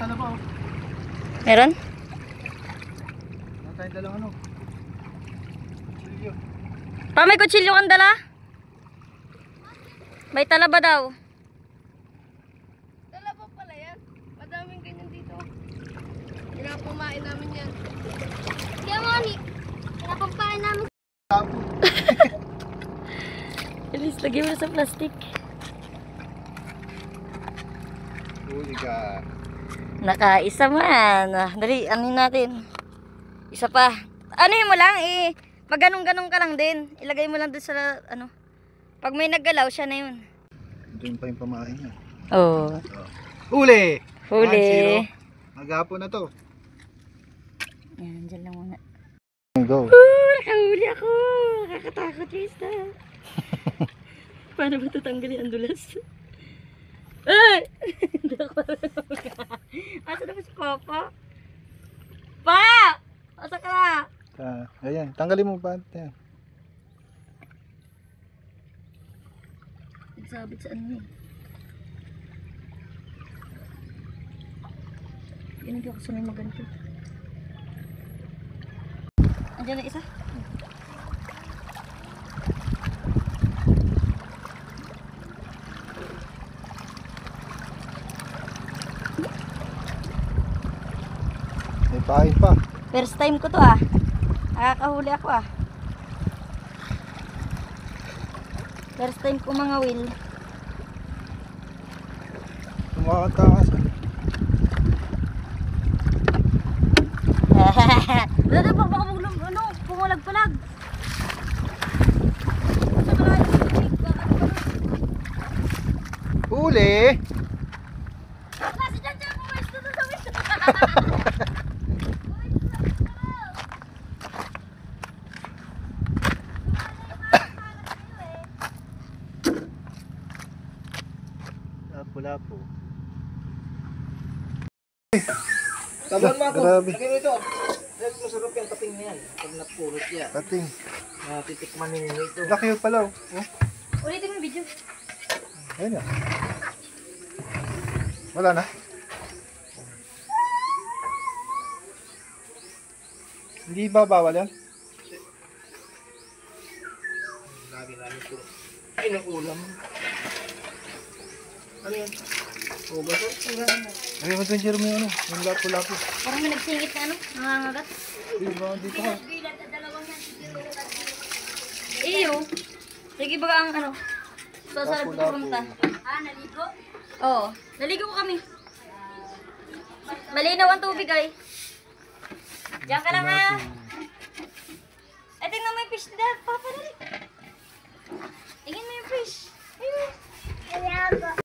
talaba oh. Meron? Meron tayong dalang ano. Kutsilyo. Pa, may kutsilyo kang dala? May talaba daw. Talaba pala yan. Madaming ganyan dito. Pinapampain namin yan. Kaya nga ni, pinapampain namin. Alis, lagay mo na sa plastic. Huli ka. Nakaisa man. Dali, ano natin? Isa pa. Ano mo lang eh. Maganong-ganong ka lang din. Ilagay mo lang doon sa ano. Pag may naggalaw, siya na yun. Doon pa yung pamain niya. Oo. Huli! Huli. 1-0. Maghapon na to. Yan, dyan lang muna. Go. Nakahuli ako. Nakakatakot, Krista. Paano ba tatanggalin ang dulas? Ay! Hindi ako asa na ba si Papa? Pa! Asa ka na? Ayan, tanggalin mo pa. Ayan. Nagsabit sa ano eh. Yan, hindi ako sanay maganto. Andiyan na isa. May pain pa. First time ko to ah. Nakakahuli ako ah. First time ko mga will. Tumakatakas. Dada pa baka ano, pumalag-palag. Huli! Kasi dyan pumesto doon sa wisto. Lapo-lapo. Tabuan mo ako. Grabe. Lagyan mo ito. Lagyan mo sarap yung kating na yan. Pag napulot yan. Kating. Titikman ninyo ito. Laki yun pala oh. Ulitin mo yung video. Ayun na. Wala na. Hindi ba bawal yan? Lagi namin ito. Inuulam. Ano yan? O ba ito? Ay, mag-ganyan Jeremy ano? Yung lapo-lapo. Parang may nagsingit na ano, nangangagat. Diba, dito ka. Iyo. Sige ba ang ano? Sasarap ko Lapo-lapo. pumunta. Ah, naligo? Oo. Naligo ko kami. Malinaw ang tubig ay. Diyan ka lang ha. Eh, tingnan mo yung fish na. Papa, dali.